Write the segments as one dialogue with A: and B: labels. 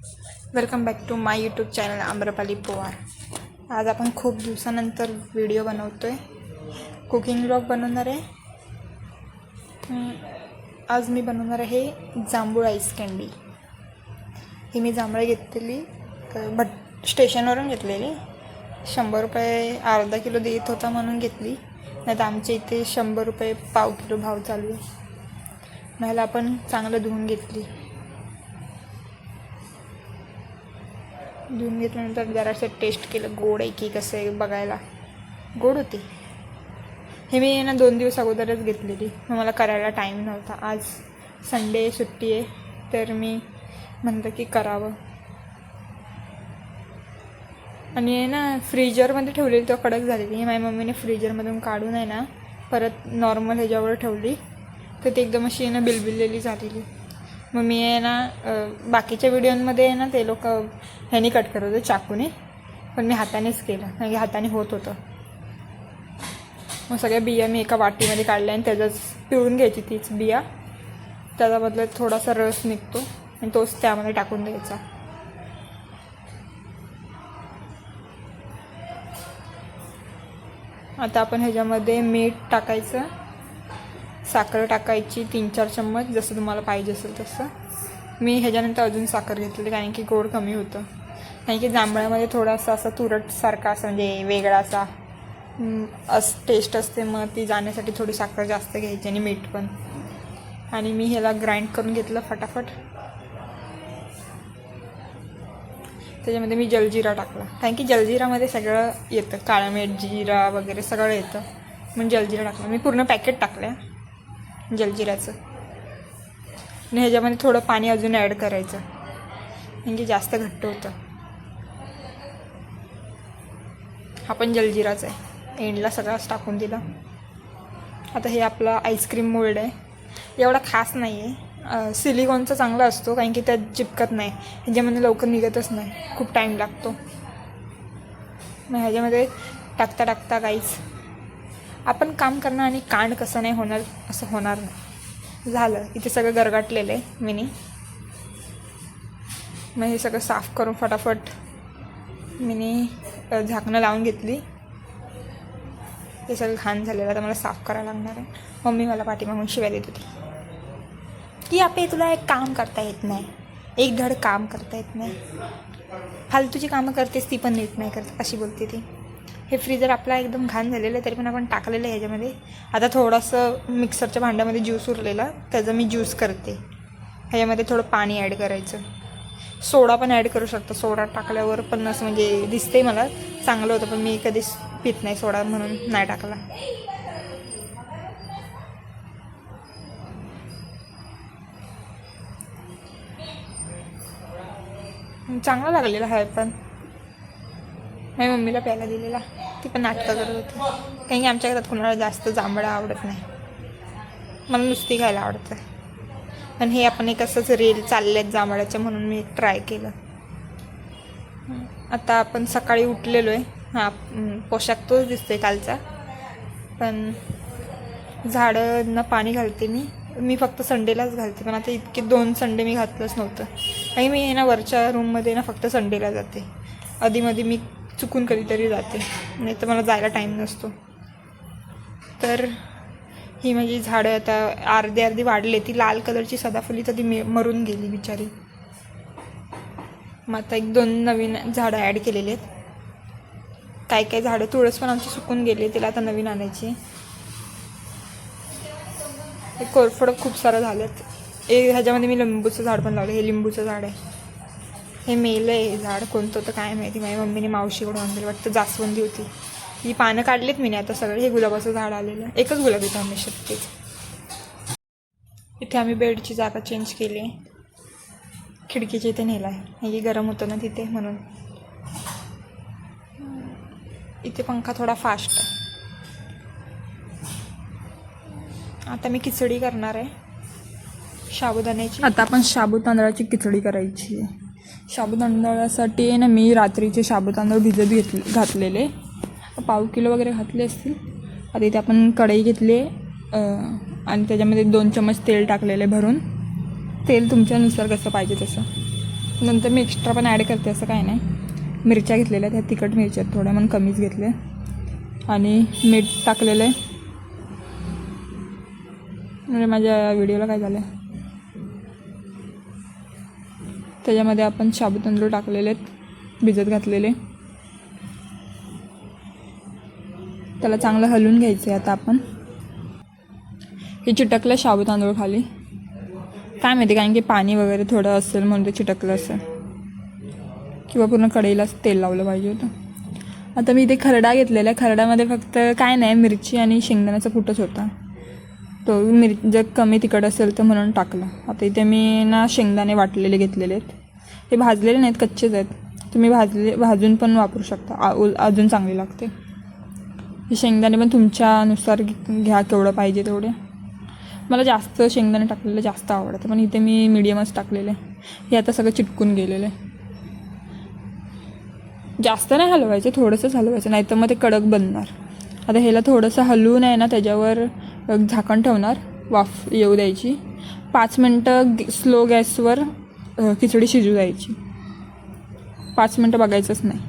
A: Welcome back to my YouTube channel Amrapali Pawar. आज आपण खूप दिवसानंतर व्हिडिओ बनवतो आहे, कुकिंग व्लॉग बनवणार आहे. आज मी बनवणार आहे जांभूळ आईस कँडी. ही मी जांभळं घेतलेली स्टेशनवरून घेतलेली. 100 रुपये अर्धा किलो देत होता म्हणून घेतली, नाही तर आमच्या इथे 100 रुपये पाव किलो भाव चालू आहे. मला आपण चांगलं धुवून घेतल्यानंतर जरासं टेस्ट केलं, गोड आहे की कसं आहे बघायला. गोड होती. हे मी ना 2 दिवस अगोदरच घेतलेली, मग मला करायला टाईम नव्हता. आज संडे सुट्टी आहे, तर मी म्हणलं की करावं. आणि ना फ्रीजरमध्ये ठेवलेली, तो कडक झालेली. माझ्या मम्मीने फ्रीजरमधून काढून आहे ना परत नॉर्मल ह्याच्यावर ठेवली, तर ती एकदम अशी ना बिलबिललेली झालेली. मग मी आहे ना बाकीच्या व्हिडिओमध्ये आहे ना ते लोक ह्यानी कट करत होते चाकूने, पण मी हातानेच केलं, कारण हाताने होत होतं. मग सगळ्या बिया मी एका वाटीमध्ये काढल्या आणि त्याचाच पिळून घ्यायची तीच बिया. त्याच्याबदल्यात थोडासा रस निघतो आणि तोच त्यामध्ये टाकून द्यायचा. आता आपण ह्याच्यामध्ये मीठ टाकायचं, साखर टाकायची 3-4 चम्मच, जसं तुम्हाला पाहिजे असेल तसं. मी ह्याच्यानंतर अजून साखर घेतली, कारण की गोड कमी होतं. कारण की जांभळामध्ये थोडासा असा तुरटसारखा असं म्हणजे वेगळा असा टेस्ट असते. मग ती जाण्यासाठी थोडी साखर जास्त घ्यायची आणि मीठ पण. आणि मी ह्याला ग्राइंड करून घेतलं फटाफट. त्याच्यामध्ये मी जलजिरा टाकला, कारण की जलजिरामध्ये सगळं येतं, काळा मीठ, जिरा वगैरे सगळं येतं, म्हणून जलजिरा टाकलं. मी पूर्ण पॅकेट टाकलं जलजिराचं. आणि ह्याच्यामध्ये थोडं पाणी अजून ॲड करायचं, म्हणजे जास्त घट्ट होतं. हा पण जलजिराच आहे, एंडला सगळंच टाकून दिला. आता हे आपला आईस्क्रीम मोल्ड आहे, एवढा खास नाही आहे. सिलिकॉनचा चांगला असतो, कारण की त्यात चिपकत नाही, ह्याच्यामध्ये लवकर निघतच नाही, खूप टाईम लागतो. मग ह्याच्यामध्ये टाकता टाकता काहीच आपण काम करणं आणि कांड कसं नाही होणार असं होणार नाही. झालं, इथे सगळं गरगाटलेलं आहे मिनी. मग हे सगळं साफ करून फटाफट मिनी झाकणं लावून घेतली. हे सगळं घाण झालेलं, आता मला साफ करायला लागणार आहे. मम्मी मला पाठीमागून शिव्या देत होती की आपे तुला एक काम करता येत नाही, एक धड काम करता येत नाही, फालतूची कामं करतेस ती पण नीट नाही करत, अशी बोलते ती. हे फ्रीजर आपला एकदम घाण झालेलं आहे, तरी पण आपण टाकलेलं आहे ह्याच्यामध्ये. आता थोडंसं मिक्सरच्या भांड्यामध्ये ज्यूस उरलेला, त्याचा मी ज्यूस करते. ह्याच्यामध्ये थोडं पाणी ॲड करायचं, सोडा पण ॲड करू शकतो. सोडा टाकल्यावर पण असं म्हणजे दिसते मला चांगलं होतं, पण मी कधीच पित नाही सोडा, म्हणून नाही टाकला. चांगला लागलेला आहे, पण माझ्या मम्मीला प्यायला दिलेला, ती पण नाटकं करत होती. कारण की आमच्या घरात कोणाला जास्त जांभळं आवडत नाही, मला नुसती खायला आवडतं. पण हे आपण एक असंच रील चालले आहेत जांभळाच्या, म्हणून मी ट्राय केलं. आता आपण सकाळी उठलेलो आहे. पोशाख तोच दिसतोय कालचा, पण झाडांना पाणी घालते मी फक्त संडेलाच घालते. पण आता इतके 2 संडे मी घातलंच नव्हतं, आणि मी ना वरच्या रूममध्ये ना फक्त संडेला जाते. आधीमध्ये मी चुकून कधीतरी जाते, नाही तर मला जायला टाईम नसतो. तर ही माझी झाडं आता अर्धी वाढले. ती लाल कलरची सदाफुली तर ती मरून गेली बिचारी. मग आता 1-2 नवीन झाडं ॲड केलेली आहेत. काही झाडं तुळस पण आमची सुकून गेली, तिला आता नवीन आणायची. हे कोरफड खूप सारं झालेत. ह्याच्यामध्ये मी लिंबूचं झाड पण लावलं, हे लिंबूचं झाड आहे. हे मेलं आहे हे झाड, कोणतं होतं काय माहिती. माझ्या मम्मीने मावशीकडून आणलेलं वाटतं, जास्वंदी होती. ही पानं काढलीत मी आता सगळे. हे गुलाबाचं झाड आलेलं, एकच गुलाब येतं हमेशा तेच. इथे आम्ही बेडची जागा चेंज केली आहे, खिडकीच्या इथे नेला आहे, हे गरम होतं ना तिथे, म्हणून. इथे पंखा थोडा फास्ट आहे. आता मी खिचडी करणार आहे साबुदाण्याची. आता आपण साबू तांदळाची खिचडी करायची आहे. साबू तांदळासाठी ना मी रात्रीचे साबू तांदूळ भिजत घातलेले, पाव किलो वगैरे घातले असतील. आता इथे आपण कढई घेतली आणि त्याच्यामध्ये 2 चम्मच तेल टाकलेले भरून. तेल तुमच्यानुसार कसं पाहिजे तसं. नंतर मी एक्स्ट्रा पण ॲड करते, असं काय नाही. मिरच्या घेतलेल्या त्या तिखट मिरच्या थोड्या म्हणून कमीच घेतल्या आणि मीठ टाकलेलं आहे. म्हणजे माझ्या व्हिडिओला काय झालं त्याच्यामध्ये आपण साबुत तांदूळ टाकलेले आहेत, भिजत घातलेले. त्याला चांगलं हलवून घ्यायचं आहे. आता आपण हे चिटकलं साबुत तांदूळ खाली, काय माहिती, कारण की पाणी वगैरे थोडं असेल म्हणून ते चिटकलं असेल, किंवा पूर्ण कढईलाच तेल लावलं पाहिजे होतं. आता मी इथे खरडा घेतलेला आहे. खरड्यामध्ये फक्त काय नाही, मिरची आणि शेंगदाण्याचा कुटच होता. तो जर कमी तिखट असेल तर म्हणून टाकलं. आता इथे मी ना शेंगदाणे वाटलेले घेतलेले आहेत. हे भाजलेले नाहीत, कच्चेच आहेत. तुम्ही भाजून पण वापरू शकता, अजून चांगले लागते. हे शेंगदाणे पण तुमच्यानुसार घ्या, केवढं पाहिजे तेवढे. मला जास्त शेंगदाणे टाकलेलं जास्त आवडतं, पण इथे मी मीडियमच टाकलेले. हे आता सगळं चिटकून गेलेलं आहे. जास्त नाही हलवायचं, थोडंसंच हलवायचं, नाही तर मग ते कडक बनणार. आता ह्याला थोडंसं हलवून आहे ना, त्याच्यावर झाकण ठेवणार, वाफ येऊ द्यायची. 5 मिनटं स्लो गॅसवर खिचडी शिजू द्यायची. 5 मिनटं बघायचंच नाही,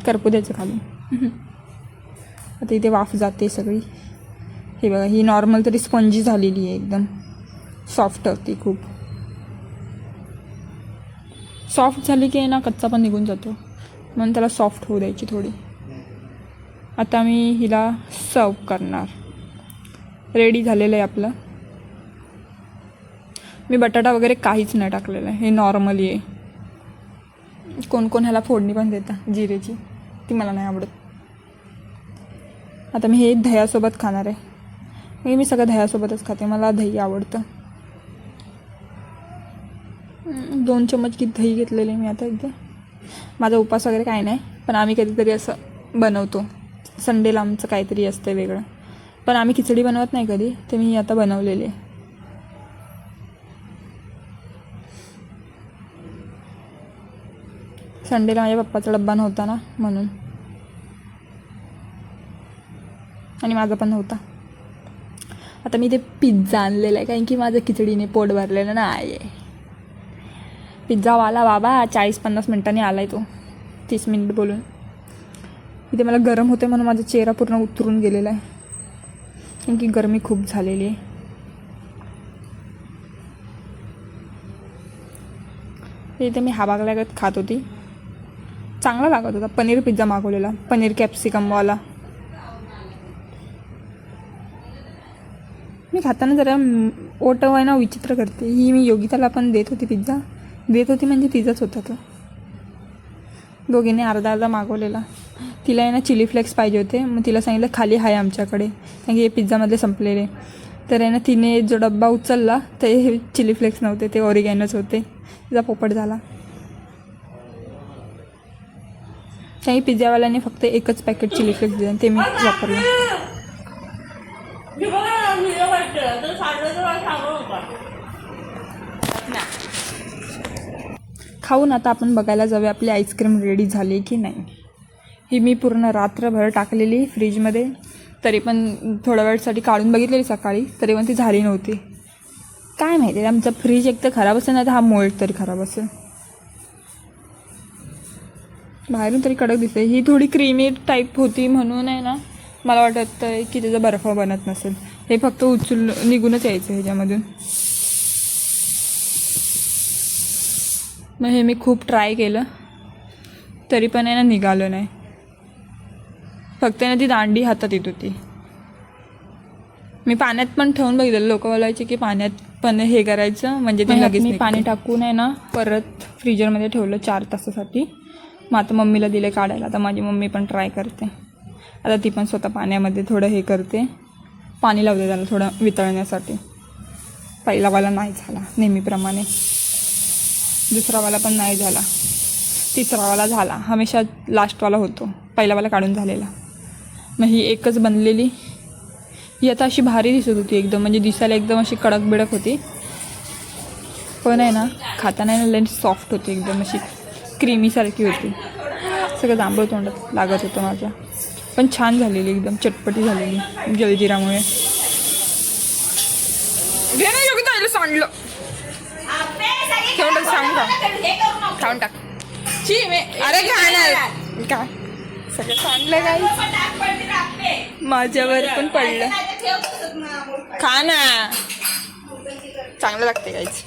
A: करपू द्यायचं खाली. आता इथे वाफ जाते सगळी. हे बघा, ही नॉर्मल तरी स्पंजी झालेली आहे, एकदम सॉफ्ट होती. खूप सॉफ्ट झाली की ना कच्चा पण निघून जातो, म्हणून त्याला सॉफ्ट होऊ द्यायची थोडी. आता मी हिला सर्व करणार. रेडी झालेलं आहे आपलं. मी बटाटा वगैरे काहीच नाही टाकलेलं आहे, हे नॉर्मली आहे. कोण कोण ह्याला फोडणी पण देता जिरेची, ती मला नाही आवडत. आता मी हे दह्यासोबत खाणार आहे. मी सगळं दह्यासोबतच खाते, मला दही आवडतं. 2 चमच की दही घेतलेले मी आता एकदा. माझा उपास वगैरे काय नाही, पण आम्ही कधीतरी असं बनवतो. संडेला आमचं काहीतरी असतं वेगळं, पण आम्ही खिचडी बनवत नाही कधी, तर मी आता बनवलेली आहे. संडेला माझ्या पप्पाचा डब्बा नव्हता ना, म्हणून, आणि माझा पण नव्हता. आता मी ते पिझ्झा आणलेला आहे, कारण की माझं खिचडीने पोट भरलेलं नाही आहे. पिझ्झावाला बाबा 40-50 मिनटांनी आला आहे तो, 30 मिनिट बोलून. इथे मला गरम होते म्हणून माझा चेहरा पूर्ण उतरून गेलेला आहे, कारण की गरमी खूप झालेली आहे. इथे मी हा लागत खात होती, चांगला लागत होता. पनीर पिझ्झा मागवलेला, पनीर कॅप्सिकमवाला. मी खाताना जरा ओटव आहे ना विचित्र करते. ही मी योगिताला पण देत होती पिझ्झा, देत होती म्हणजे तिचाच होता तो. दोघींनी अर्धा मागवलेला. तिला आहे ना चिली फ्लेक्स पाहिजे होते, मग तिला सांगितलं खाली आहे आमच्याकडे, कारण की हे पिझ्झामधले संपलेले. तर आहे ना तिने जो डब्बा उचलला तर हे चिली फ्लेक्स नव्हते, ते ऑरिगॅनोच होते. तिचा पोपट झाला. काही पिझ्झावाल्याने फक्त एकच पॅकेट चिली फ्लेक्स दिलं, ते मी वापरलं. खाऊन आता आपण बघायला जाऊया आपली आईस्क्रीम रेडी झाली की नाही. ही मी पूर्ण रात्रभर टाकलेली फ्रीजमध्ये, तरी पण थोड्या वेळसाठी काढून बघितलेली सकाळी, तरी पण ती झाली नव्हती. काय माहिती, आमचा फ्रीज एक तर खराब असेल, नाही तर हा मोल्ड तरी खराब असेल. बाहेरून तरी कडक दिसते. ही थोडी क्रीमी टाईप होती म्हणून आहे ना, मला वाटत की त्याचा बर्फ बनत नसेल. हे फक्त निघूनच यायचं ह्याच्यामधून. मग हे मी खूप ट्राय केलं, तरी पण आहे ना निघालं नाही. फक्त ना ती दांडी हातात येत होती. मी पाण्यात पण ठेवून बघितलं, लोक बोलायचे की पाण्यात पण हे करायचं म्हणजे ते लगेच. मी पाणी टाकून आहे ना परत फ्रीजरमध्ये ठेवलं 4 तासासाठी. मग आता मम्मीला दिले काढायला. आता माझी मम्मी पण ट्राय करते. आता ती पण स्वतः पाण्यामध्ये थोडं हे करते, पाणी लावते त्याला थोडं वितळण्यासाठी. पहिलावाला नाही झाला नेहमीप्रमाणे, दुसरावाला पण नाही झाला, तिसरावाला झाला. हमेशा लास्टवाला होतो, पहिलावाला काढून झालेला. मग ही एकच बनलेली. ही आता अशी भारी दिसत होती एकदम, म्हणजे दिसायला एकदम अशी कडक बिडक होती, पण आहे ना खाताना ना लई सॉफ्ट होती, एकदम अशी क्रीमीसारखी होती. सगळं जांभळ तोंडात लागत होतं माझ्या. पण छान झालेली, एकदम चटपटी झालेली जलजिरामुळे. सांडलं तोंडात सांग खाऊन टाक. अरे खाणार का सगळं चांगलं काय माझ्यावर पण पडलं. खा ना चांगलं लागते काहीच.